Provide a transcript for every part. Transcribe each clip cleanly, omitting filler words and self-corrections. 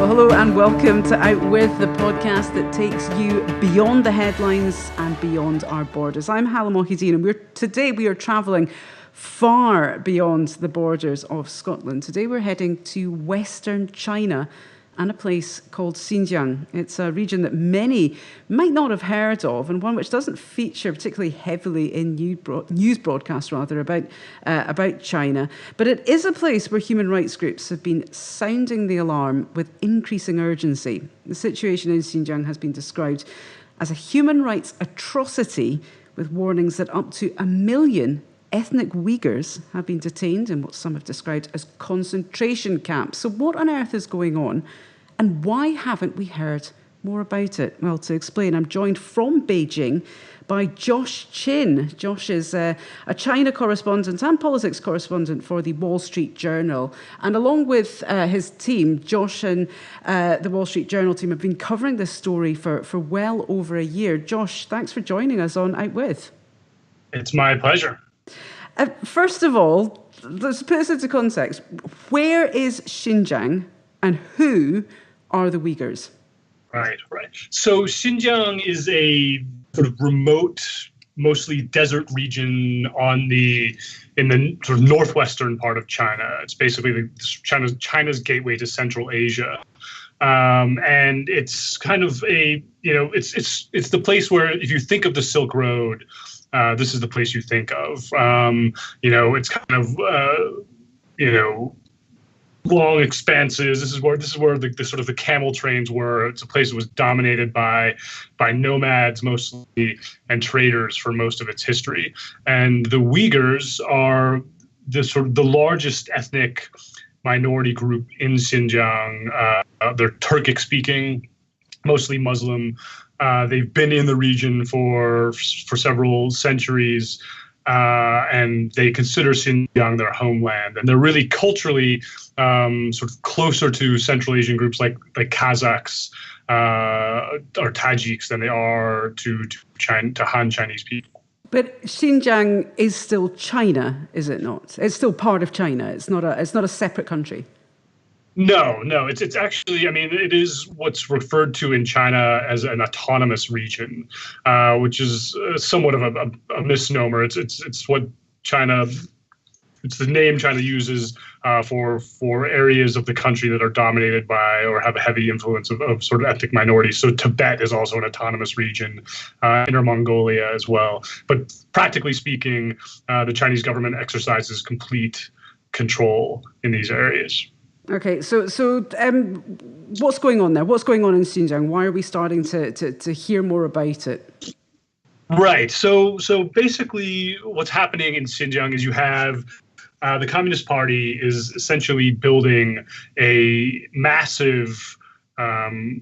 Well, hello and welcome to Outwith, the podcast that takes you beyond the headlines and beyond our borders. I'm Hala Mohideen, and today we are travelling far beyond the borders of Scotland. Today we're heading to Western China and a place called Xinjiang. It's a region that many might not have heard of, and one which doesn't feature particularly heavily in news broadcasts about China. But it is a place where human rights groups have been sounding the alarm with increasing urgency. The situation in Xinjiang has been described as a human rights atrocity, with warnings that up to 1 million ethnic Uighurs have been detained in what some have described as concentration camps. So what on earth is going on, and why haven't we heard more about it? Well, to explain, I'm joined from Beijing by Josh Chin. Josh is a China correspondent and politics correspondent for the Wall Street Journal. And along with his team, Josh and the Wall Street Journal team have been covering this story for well over a year. Josh, thanks for joining us on Outwith. It's my pleasure. First of all, let's put this into context. Where is Xinjiang and who are the Uighurs? Right. So Xinjiang is a sort of remote, mostly desert region in the sort of northwestern part of China. It's basically China's gateway to Central Asia. And it's kind of it's the place where, if you think of the Silk Road, this is the place you think of. It's kind of long expanses. This is where the sort of the camel trains were. It's a place that was dominated by nomads mostly and traders for most of its history. And the Uighurs are the largest ethnic minority group in Xinjiang. They're Turkic speaking, mostly Muslim. They've been in the region for several centuries, and they consider Xinjiang their homeland. And they're really culturally sort of closer to Central Asian groups like Kazakhs or Tajiks than they are to Han Chinese people. But Xinjiang is still China, is it not? It's still part of China. It's not a separate country. No. It's actually, it is what's referred to in China as an autonomous region, which is somewhat of a misnomer. It's what China. It's the name China uses for areas of the country that are dominated by or have a heavy influence of sort of ethnic minorities. So Tibet is also an autonomous region, Inner Mongolia as well. But practically speaking, the Chinese government exercises complete control in these areas. Okay, so what's going on there? What's going on in Xinjiang? Why are we starting to hear more about it? Right. So basically what's happening in Xinjiang is you have the Communist Party is essentially building a massive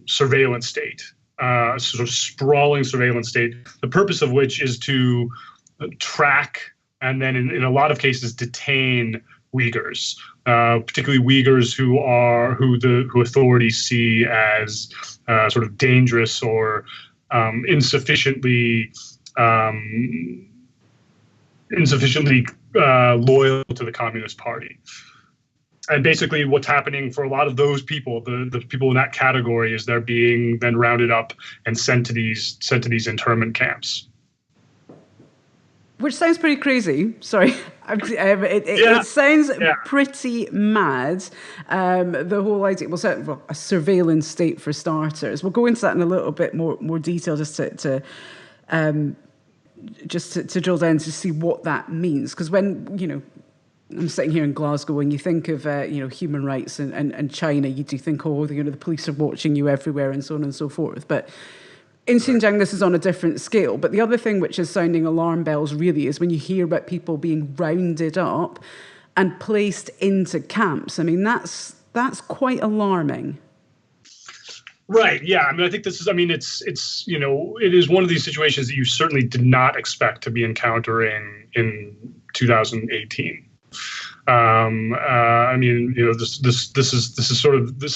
surveillance state, sort of sprawling surveillance state, the purpose of which is to track and then in a lot of cases detain Uighurs, particularly Uighurs who authorities see as sort of dangerous or insufficiently loyal to the Communist Party. And basically what's happening for a lot of those people, the people in that category, is they're being then rounded up and sent to these internment camps. Which sounds pretty crazy. Sorry. It sounds pretty mad. The whole idea, a surveillance state for starters. We'll go into that in a little bit more detail just to drill down to see what that means. Because when, I'm sitting here in Glasgow and you think of, human rights and China, you do think, the police are watching you everywhere and so on and so forth. But in Xinjiang, this is on a different scale. But the other thing which is sounding alarm bells really is when you hear about people being rounded up and placed into camps. That's quite alarming. Right. Yeah. I think this is. It is one of these situations that you certainly did not expect to be encountering in 2018. I mean, this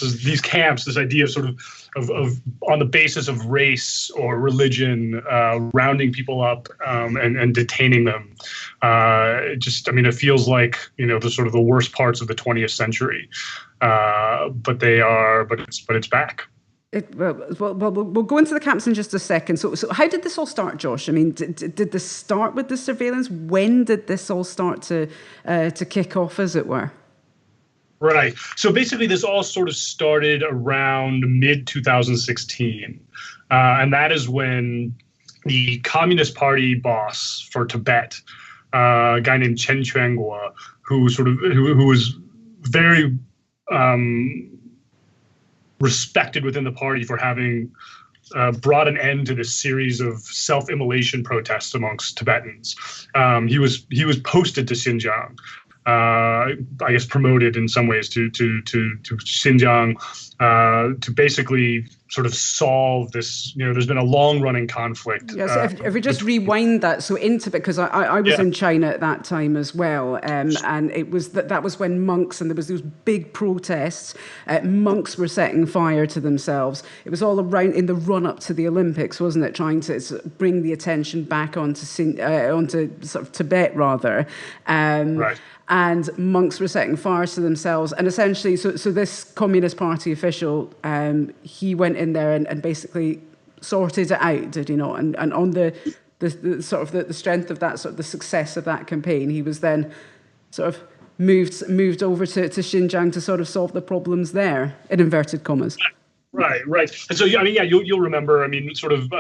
is these camps, this idea of sort of on the basis of race or religion, rounding people up and detaining them. It feels like the sort of the worst parts of the 20th century. But it's back. We'll go into the camps in just a second. So how did this all start, Josh? I mean, did this start with the surveillance? When did this all start to kick off, as it were? Right. So basically, this all sort of started around mid-2016, and that is when the Communist Party boss for Tibet, a guy named Chen Quanguo, who was very respected within the party for having brought an end to this series of self-immolation protests amongst Tibetans. He was posted to Xinjiang, I guess promoted in some ways to Xinjiang to basically sort of solve this. There's been a long-running conflict. Yes, if we just rewind that, so into because I was in China at that time as well, and it was that was when monks, and there was those big protests. Monks were setting fire to themselves. It was all around in the run-up to the Olympics, wasn't it? Trying to bring the attention back onto sort of Tibet rather. Right. And monks were setting fire to themselves. And essentially, so this Communist Party official, he went in there and basically sorted it out, did he not? And on the sort of the strength of that, sort of the success of that campaign, he was then sort of moved over to Xinjiang to sort of solve the problems there, in inverted commas. Right. And so, you'll remember, sort of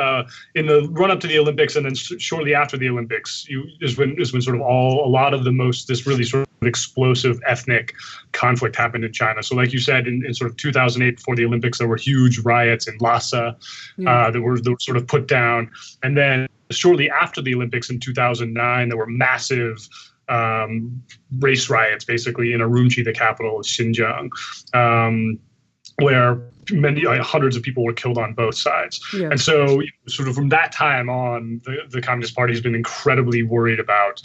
in the run up to the Olympics and then shortly after the Olympics, is when sort of a lot of this really sort of explosive ethnic conflict happened in China. So like you said, in sort of 2008, before the Olympics, there were huge riots in Lhasa that were sort of put down. And then shortly after the Olympics in 2009, there were massive race riots, basically in Urumqi, the capital of Xinjiang, where hundreds of people were killed on both sides. Yeah. And so sort of from that time on, the Communist Party has been incredibly worried about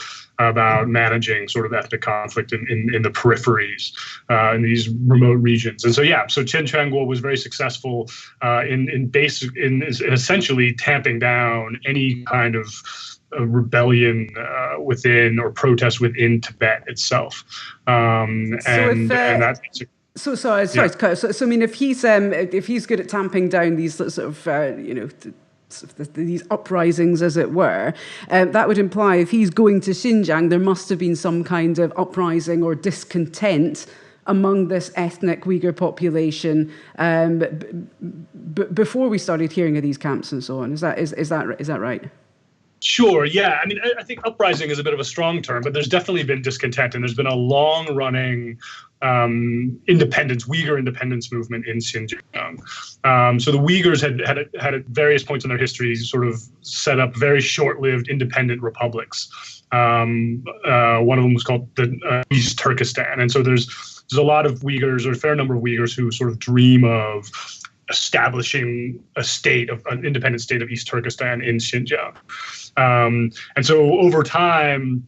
managing sort of ethnic conflict in the peripheries, in these remote regions. And so, so Chen Quanguo was very successful in essentially tamping down any kind of rebellion within or protest within Tibet itself. So I mean, if he's good at tamping down these sort of these uprisings, as it were, that would imply if he's going to Xinjiang, there must have been some kind of uprising or discontent among this ethnic Uyghur population before we started hearing of these camps and so on. Is that right? Sure. Yeah. I mean, I think uprising is a bit of a strong term, but there's definitely been discontent, and there's been a long-running Uyghur independence movement in Xinjiang. So the Uyghurs had at various points in their history sort of set up very short-lived independent republics. One of them was called the East Turkestan, and so there's a lot of Uyghurs, or a fair number of Uyghurs, who sort of dream of establishing an independent state of East Turkestan in Xinjiang. And so over time,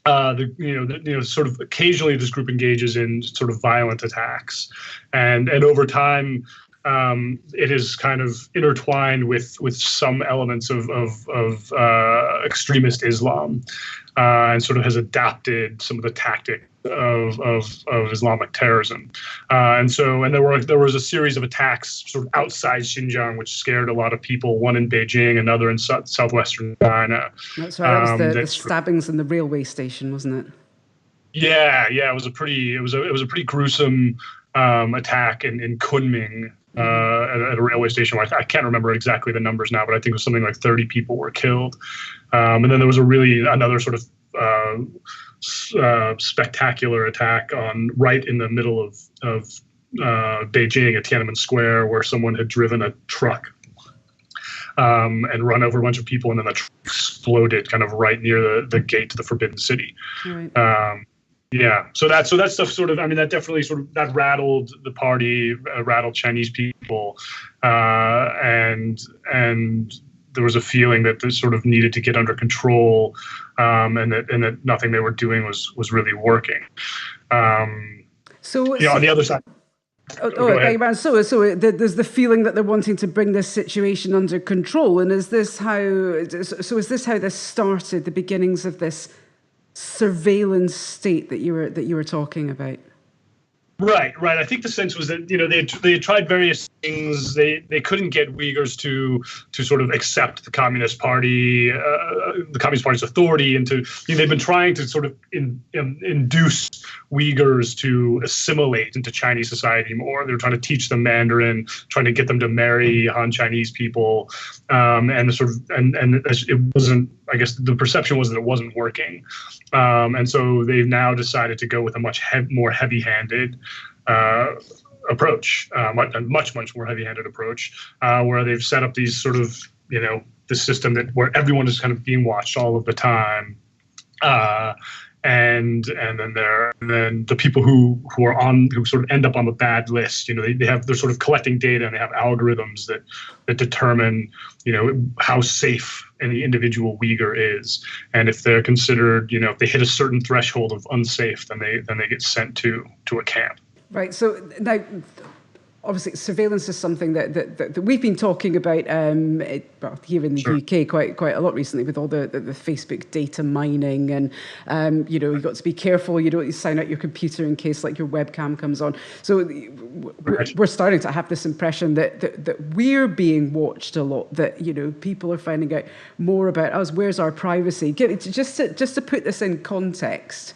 sort of occasionally this group engages in sort of violent attacks, and over time, it is kind of intertwined with some elements of extremist Islam, and sort of has adapted some of the tactics of Islamic terrorism, and there was a series of attacks sort of outside Xinjiang, which scared a lot of people. One in Beijing, another in southwestern China. That's right. That was the stabbings in the railway station, wasn't it? Yeah. It was a pretty gruesome attack in Kunming. At a railway station. I can't remember exactly the numbers now, but I think it was something like 30 people were killed. And then there was another sort of spectacular attack right in the middle of Beijing at Tiananmen Square, where someone had driven a truck and run over a bunch of people, and then the truck exploded kind of right near the gate to the Forbidden City. Right. So that stuff sort of, that definitely that rattled the party, rattled Chinese people, and there was a feeling that this sort of needed to get under control, and that nothing they were doing was really working. So, on the other side. Okay, so there's the feeling that they're wanting to bring this situation under control, and is this how this started? The beginnings of this surveillance state that you were talking about. Right. I think the sense was that they had tried various things. They couldn't get Uyghurs to sort of accept the Communist Party, the Communist Party's authority, and they've been trying to sort of induce Uyghurs to assimilate into Chinese society more. They were trying to teach them Mandarin, trying to get them to marry Han Chinese people, and it wasn't. I guess the perception was that it wasn't working, and so they've now decided to go with a much more heavy-handed approach, a much more heavy-handed approach, where they've set up these sort of the system where everyone is kind of being watched all of the time, and then the people who sort of end up on the bad list, they're sort of collecting data, and they have algorithms that determine how safe any individual Uyghur is, and if they're considered, if they hit a certain threshold of unsafe, then they get sent to a camp. Right. So now, obviously, surveillance is something that we've been talking about here in the UK quite a lot recently, with all the Facebook data mining, and you've got to be careful. You don't sign out your computer in case your webcam comes on. So we're starting to have this impression that we're being watched a lot. That people are finding out more about us. Where's our privacy? Just to put this in context,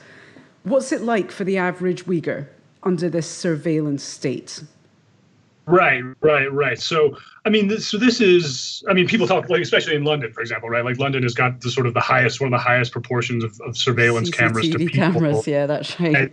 what's it like for the average Uyghur under this surveillance state? Right. So, this is, people talk, especially in London, for example, right? London has got one of the highest proportions of surveillance cameras to people. Cameras, yeah, that's right.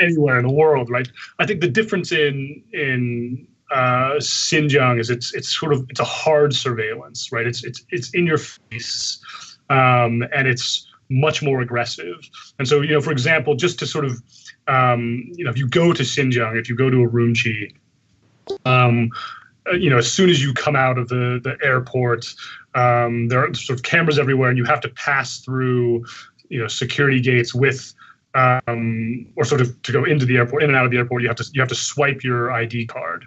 Anywhere in the world, right? I think the difference in Xinjiang is it's a hard surveillance, right? It's in your face, and it's much more aggressive. And so, for example, just to sort of, if you go to Xinjiang, if you go to Urumqi, as soon as you come out of the airport, there are sort of cameras everywhere, and you have to pass through, security gates with, or sort of to go into the airport, in and out of the airport, you have to swipe your ID card,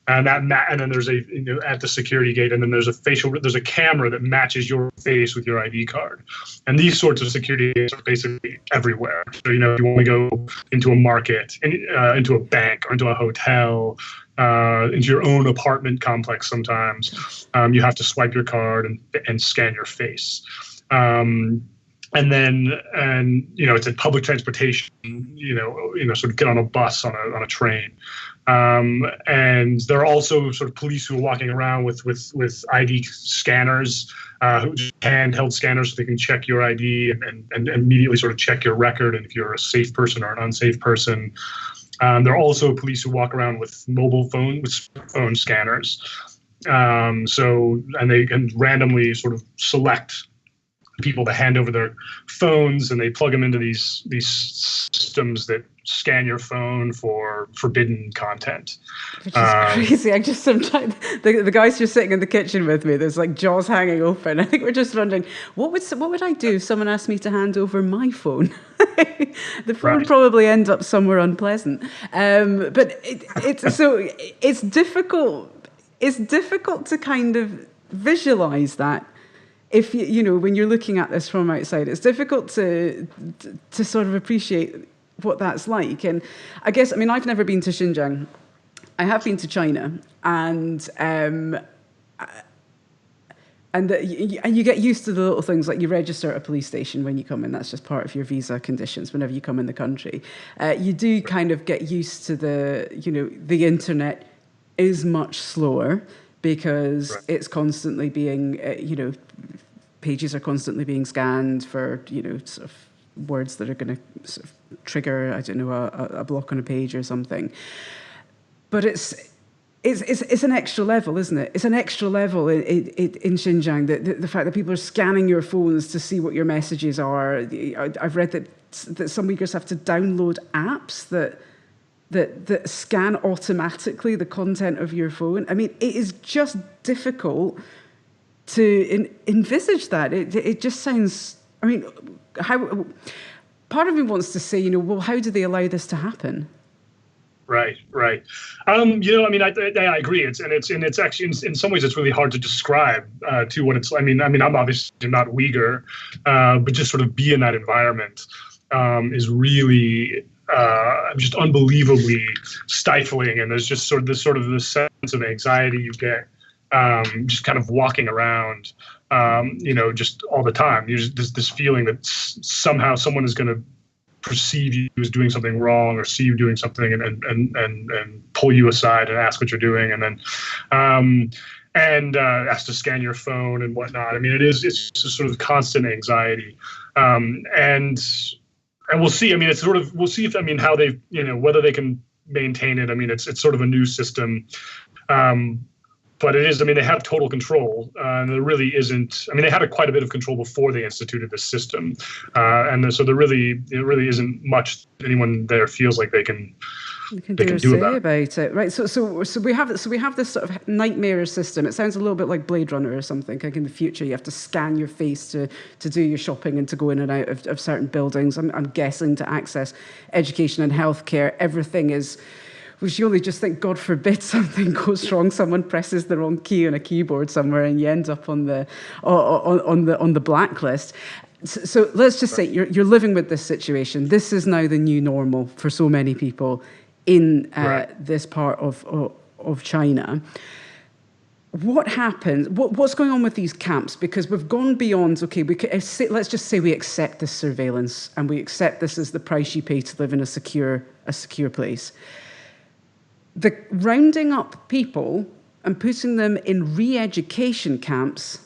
and then there's at the security gate, and then there's a camera that matches your face with your ID card, and these sorts of security gates are basically everywhere. So if you want to go into a market, into a bank, or into a hotel, into your own apartment complex, sometimes you have to swipe your card and scan your face. And it's in public transportation, sort of get on a bus, on a train. And there are also sort of police who are walking around with ID scanners, handheld scanners, so they can check your ID and immediately sort of check your record, and if you're a safe person or an unsafe person. There are also police who walk around with smartphone scanners. And they can randomly sort of select people to hand over their phones, and they plug them into these systems that scan your phone for forbidden content. Which is crazy. I'm trying. The guys just sitting in the kitchen with me, there's jaws hanging open. I think we're just wondering, what would I do if someone asked me to hand over my phone? The phone would probably end up somewhere unpleasant. But it's difficult. It's difficult to kind of visualize that. If when you're looking at this from outside, it's difficult to sort of appreciate what that's like. And I guess, I've never been to Xinjiang. I have been to China, and you get used to the little things, like you register at a police station when you come in. That's just part of your visa conditions whenever you come in the country. You do kind of get used to the internet is much slower, because it's constantly being, pages are constantly being scanned for, sort of words that are going to sort of trigger, a block on a page or something. But it's an extra level, isn't it? It's an extra level in Xinjiang, the fact that people are scanning your phones to see what your messages are. I've read that some Uyghurs have to download apps that scan automatically the content of your phone. It is just difficult to envisage that. It just sounds, how part of me wants to say, well, how do they allow this to happen? Right, right. I mean, I agree. It's actually in some ways it's really hard to describe to what it's. I'm obviously not Uyghur, but just sort of be in that environment is really just unbelievably stifling. And there's just sort of this sense of anxiety you get just kind of walking around, just all the time. There's this feeling that somehow someone is going to perceive you as doing something wrong, or see you doing something and pull you aside and ask what you're doing, and then ask to scan your phone and whatnot. I mean, it's just a sort of constant anxiety, and we'll see. I mean, we'll see if how they whether they can maintain it. I mean, it's sort of a new system. But it is, they have total control, and there really isn't. They had quite a bit of control before they instituted this system, so it really isn't much anyone there feels like they can do about it. Right. So we have this sort of nightmarish system. It sounds a little bit like Blade Runner or something. Like in the future, you have to scan your face to do your shopping and to go in and out of certain buildings. I'm guessing to access education and healthcare, everything is. We should only just think, God forbid something goes wrong, someone presses the wrong key on a keyboard somewhere, and you end up on the blacklist. So let's just say you're living with this situation. This is now the new normal for so many people in this part of China. What happens? What's going on with these camps? Because we've gone beyond. Okay, let's just say we accept this surveillance and we accept this as the price you pay to live in a secure place. The rounding up people and putting them in re-education camps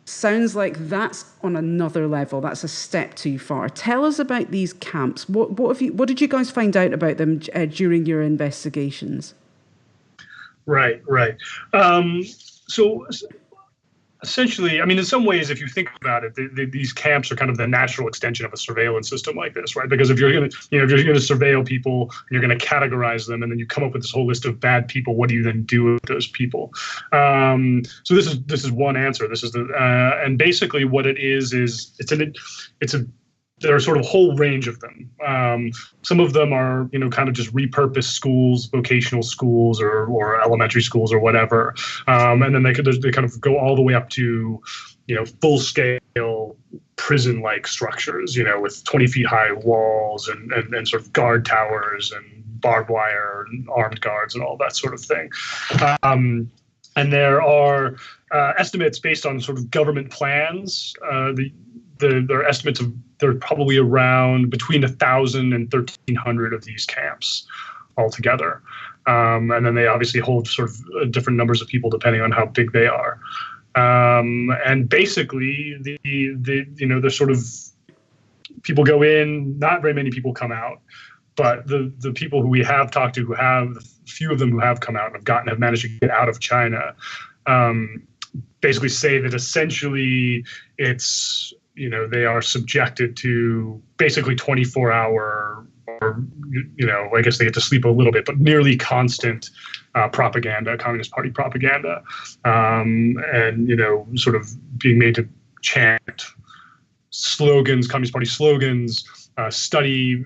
sounds like that's on another level. That's a step too far. Tell us about these camps. What did you guys find out about them during your investigations? Right. So essentially, in some ways, if you think about it, these camps are kind of the natural extension of a surveillance system like this, right? Because if you're going to surveil people, and you're going to categorize them, and then you come up with this whole list of bad people, what do you then do with those people? So this is one answer. This is and basically what it is there are sort of a whole range of them. Some of them are, kind of just repurposed schools, vocational schools, or elementary schools, or whatever. And then they kind of go all the way up to, full-scale prison-like structures, with 20 feet high walls and sort of guard towers and barbed wire and armed guards and all that sort of thing. And there are estimates based on sort of government plans. There are estimates of there are probably around between 1,000 and 1,300 of these camps altogether. And then they obviously hold sort of different numbers of people depending on how big they are. And basically, the sort of people go in, not very many people come out. But the people who we have talked to, the few of them who have come out and have managed to get out of China, basically say that essentially it's, they are subjected to basically 24-hour, or, I guess they get to sleep a little bit, but nearly constant propaganda, Communist Party propaganda, and, sort of being made to chant slogans, Communist Party slogans, study,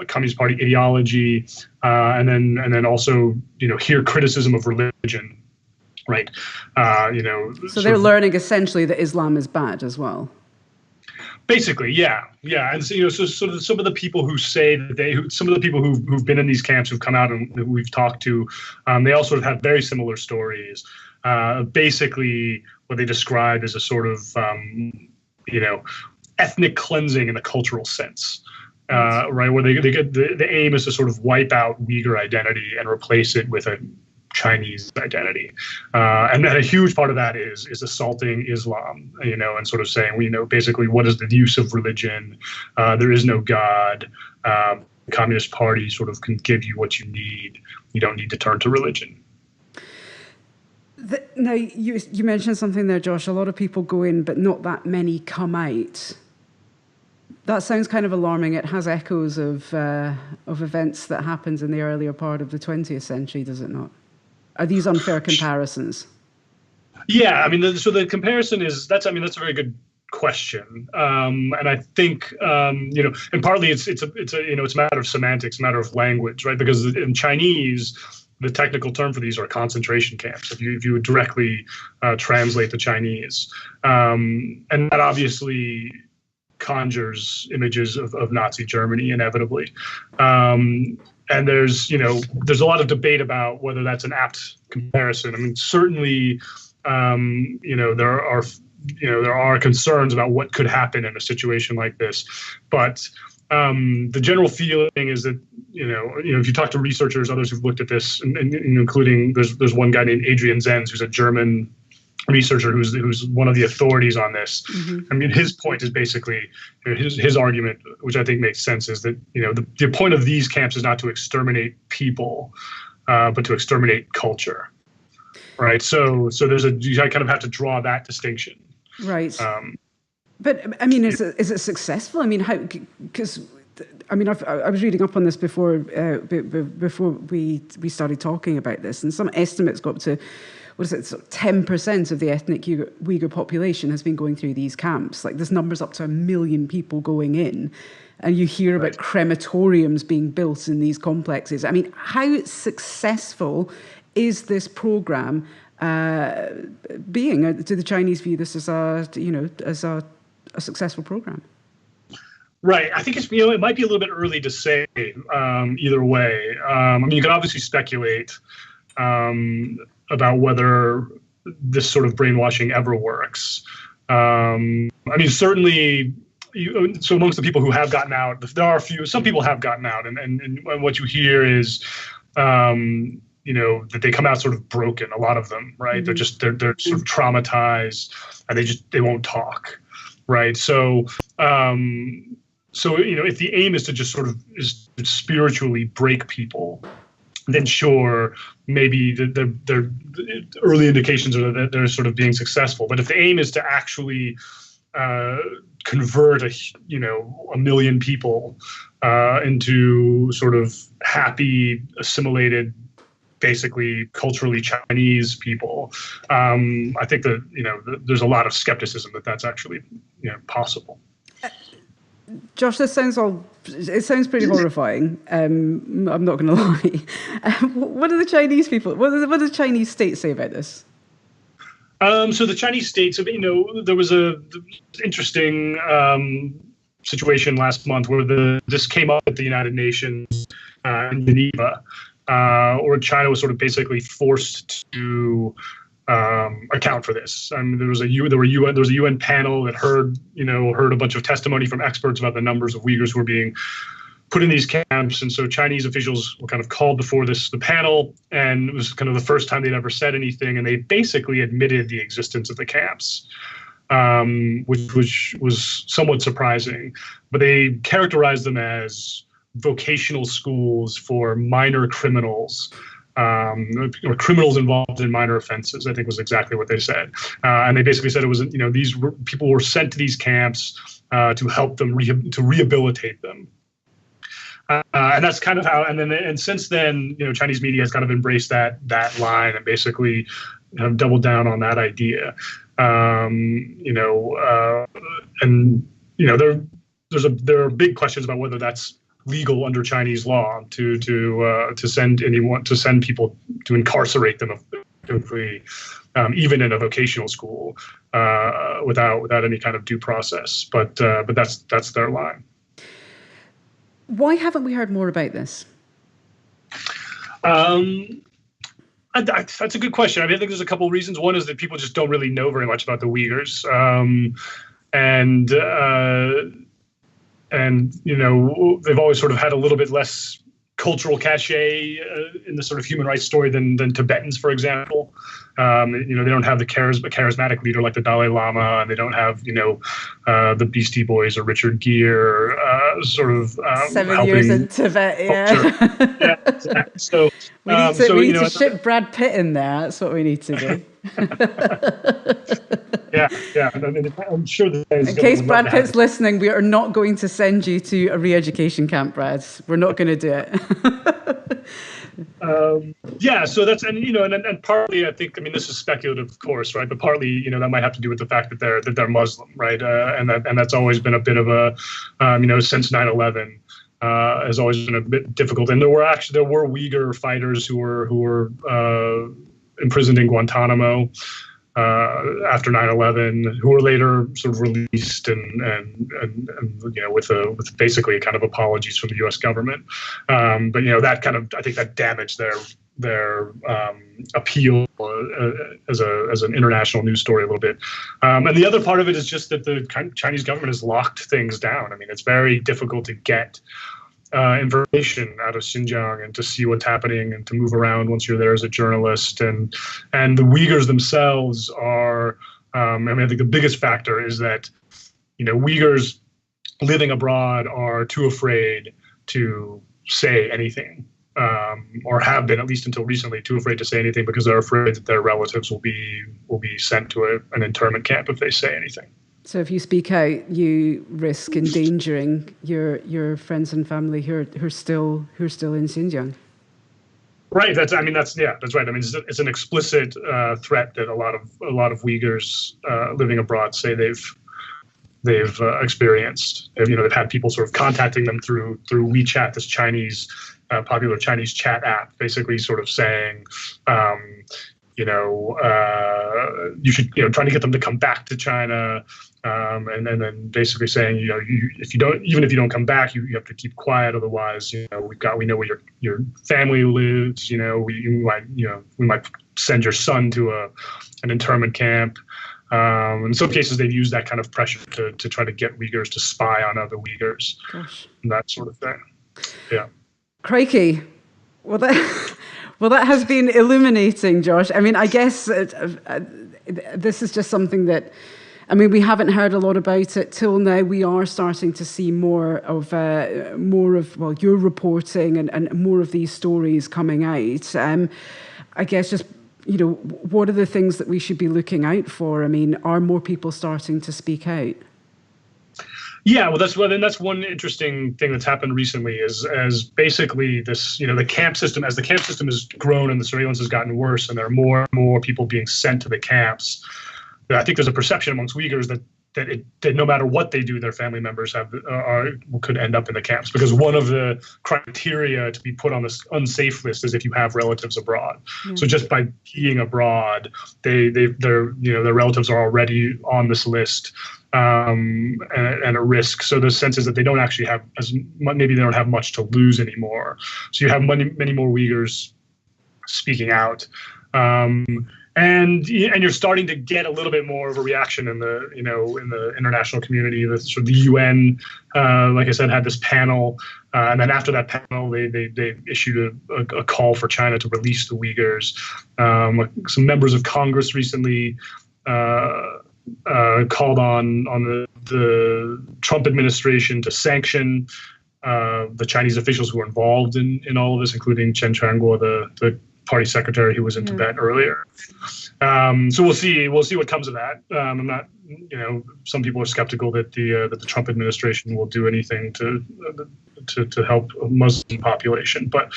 Communist Party ideology, and then also, hear criticism of religion, right? So they're learning essentially that Islam is bad as well. Basically, yeah, and so some of the people who say that some of the people who've been in these camps, who've come out and who we've talked to, they all sort of have very similar stories. Basically, what they describe as a sort of ethnic cleansing in the cultural sense, right? Where they get the aim is to sort of wipe out Uyghur identity and replace it with a Chinese identity, and a huge part of that is assaulting Islam, and sort of saying, basically, what is the use of religion? There is no God. The Communist Party sort of can give you what you need. You don't need to turn to religion. Now, you mentioned something there, Josh. A lot of people go in, but not that many come out. That sounds kind of alarming. It has echoes of events that happened in the earlier part of the 20th century, does it not? Are these unfair comparisons? Yeah, so the comparison is that's a very good question, and I think and partly it's a matter of semantics, a matter of language, right? Because in Chinese, the technical term for these are concentration camps. If you would directly translate the Chinese, and that obviously conjures images of Nazi Germany inevitably. And there's a lot of debate about whether that's an apt comparison. I mean, certainly, there are concerns about what could happen in a situation like this, but the general feeling is that if you talk to researchers, others who've looked at this, and including there's one guy named Adrian Zenz, who's a German researcher who's one of the authorities on this. Mm-hmm. I mean, his point is basically his argument, which I think makes sense, is that the point of these camps is not to exterminate people, but to exterminate culture, right? So you kind of have to draw that distinction, right? But I mean, is it successful? I mean, how? Because I was reading up on this before we started talking about this, and some estimates go up to 10% of the ethnic Uyghur population has been going through these camps. Like, this number's up to 1 million people going in, and you hear about crematoriums being built in these complexes. I mean, how successful is this program being? Do the Chinese view this as a successful program? Right. I think it might be a little bit early to say either way. I mean, you can obviously speculate about whether this sort of brainwashing ever works. I mean, certainly, so amongst the people who have gotten out, there are some people have gotten out, and what you hear is, that they come out sort of broken, a lot of them, right? Mm-hmm. They're sort of traumatized, and they won't talk, right? So, if the aim is to just sort of spiritually break people, then sure, maybe the early indications are that they're sort of being successful. But if the aim is to actually convert 1 million people into sort of happy, assimilated, basically culturally Chinese people, I think that there's a lot of skepticism that that's actually possible. Josh, this sounds pretty horrifying. I'm not going to lie. What do the Chinese people? What do the Chinese state say about this? So the Chinese state, there was a interesting situation last month where this came up at the United Nations in Geneva, where China was sort of basically forced to account for this. I mean, there was a UN panel that heard a bunch of testimony from experts about the numbers of Uyghurs who were being put in these camps, and so Chinese officials were kind of called before the panel, and it was kind of the first time they'd ever said anything, and they basically admitted the existence of the camps, which was somewhat surprising, but they characterized them as vocational schools for minor criminals. Or criminals involved in minor offenses, I think was exactly what they said. And they basically said it was, people were sent to these camps to help them, to rehabilitate them. And that's kind of how, and since then, Chinese media has kind of embraced that line and basically have doubled down on that idea. There are big questions about whether that's legal under Chinese law to send people, to incarcerate them even in a vocational school without any kind of due process. But that's their line. Why haven't we heard more about this? That's a good question. I mean, I think there's a couple of reasons. One is that people just don't really know very much about the Uyghurs, and they've always sort of had a little bit less cultural cachet in the sort of human rights story than Tibetans, for example. They don't have the charismatic leader like the Dalai Lama, and they don't have the Beastie Boys or Richard Gere sort of 7 years in Tibet. Yeah. Exactly. So we need to ship Brad Pitt in there. That's what we need to do. Yeah. I mean, I'm sure that in case Brad Pitt's listening, we are not going to send you to a re-education camp, Brad. We're not going to do it. Yeah, so that's and partly I think this is speculative, of course, right? But partly that might have to do with the fact that they're Muslim, right? And that's always been a bit of a since 9/11 has always been a bit difficult. And there were Uyghur fighters who were imprisoned in Guantanamo after 9/11, who were later sort of released and with basically a kind of apologies from the U.S. government. But that kind of, I think that damaged their appeal as an international news story a little bit. And the other part of it is just that the Chinese government has locked things down. It's very difficult to get information out of Xinjiang and to see what's happening and to move around once you're there as a journalist. And the Uyghurs themselves are, I think the biggest factor is that, Uyghurs living abroad are too afraid to say anything, or have been, at least until recently, too afraid to say anything because they're afraid that their relatives will be sent to an internment camp if they say anything. So if you speak out, you risk endangering your friends and family who are still in Xinjiang. Right. That's right. It's an explicit threat that a lot of Uyghurs living abroad say they've experienced. They've had people sort of contacting them through WeChat, this Chinese popular Chinese chat app, basically sort of saying, you should, trying to get them to come back to China. And then basically saying, if you don't come back, you have to keep quiet. Otherwise, we know where your family lives. We might send your son to an internment camp. In some cases, they've used that kind of pressure to try to get Uyghurs to spy on other Uyghurs. Gosh. And that sort of thing. Yeah. Crikey. Well, that has been illuminating, Josh. I guess this is just something that, we haven't heard a lot about it till now. We are starting to see more of your reporting and more of these stories coming out. I guess just, what are the things that we should be looking out for? Are more people starting to speak out? Yeah, well, that's one interesting thing that's happened recently is as basically this, the camp system, as the camp system has grown and the surveillance has gotten worse and there are more and more people being sent to the camps. I think there's a perception amongst Uyghurs that no matter what they do, their family members could end up in the camps, because one of the criteria to be put on this unsafe list is if you have relatives abroad. Yeah. So just by being abroad, their relatives are already on this list and a risk. So the sense is that they don't actually have maybe they don't have much to lose anymore. So you have many more Uyghurs speaking out. And you're starting to get a little bit more of a reaction in the international community. The UN, like I said, had this panel, and then after that panel, they issued a call for China to release the Uyghurs. Some members of Congress recently called on the Trump administration to sanction the Chinese officials who were involved in all of this, including Chen Quanguo, the party secretary who was in Tibet earlier. So we'll see what comes of that. I'm not, some people are skeptical that the Trump administration will do anything to help a Muslim population, but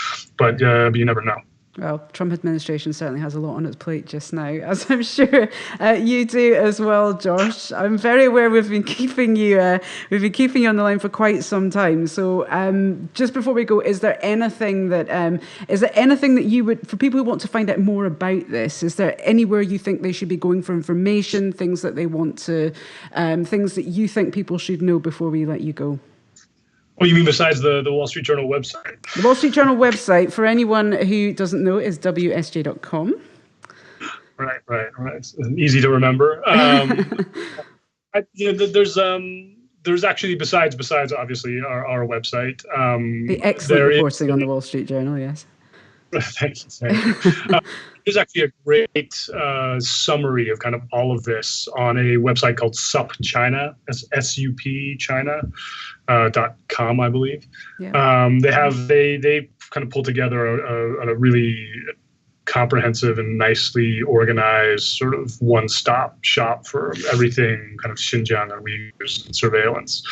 you never know. Well, Trump administration certainly has a lot on its plate just now, as I'm sure you do as well, Josh. I'm very aware we've been keeping you on the line for quite some time. So just before we go, is there anything that you would, for people who want to find out more about this, is there anywhere you think they should be going for information, things that they want to, things that you think people should know before we let you go? Oh, you mean besides the Wall Street Journal website? The Wall Street Journal website, for anyone who doesn't know, is WSJ.com. Right. It's easy to remember. There's actually besides obviously our website. The excellent reporting on the Wall Street Journal, yes. Thank you. There's actually a great summary of kind of all of this on a website called SUP China, SUP China.com, I believe. Yeah. They kind of pulled together a really comprehensive and nicely organized sort of one-stop shop for everything kind of Xinjiang and Uyghurs and surveillance.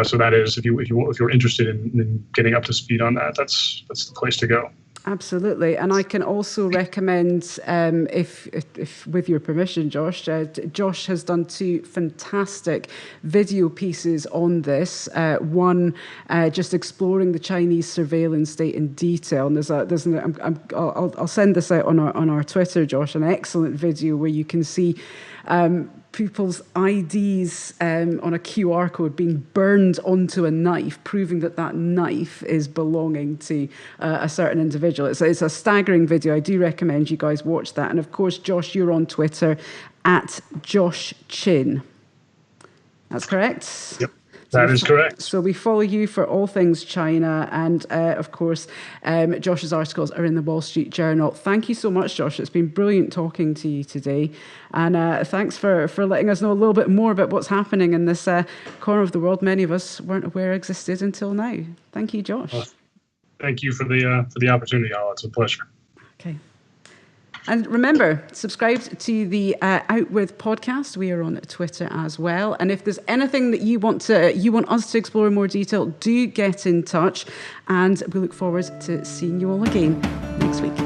So that is, if you're interested in getting up to speed on that, that's the place to go. Absolutely, and I can also recommend, if with your permission, Josh, Josh has done 2 fantastic video pieces on this. One just exploring the Chinese surveillance state in detail, and I'll send this out on our Twitter, Josh. An excellent video where you can see people's IDs on a QR code being burned onto a knife, proving that that knife is belonging to a certain individual. It's a staggering video. I do recommend you guys watch that. And of course, Josh, you're on Twitter at Josh Chin. That's correct? Yep. That is correct. So we follow you for all things China. And of course, Josh's articles are in the Wall Street Journal. Thank you so much, Josh. It's been brilliant talking to you today. And thanks for letting us know a little bit more about what's happening in this corner of the world many of us weren't aware existed until now. Thank you, Josh. Well, thank you for the opportunity, Al. It's a pleasure. Okay. And remember, subscribe to the Outwith podcast. We are on Twitter as well. And if there's anything that you want us to explore in more detail, do get in touch. And we look forward to seeing you all again next week.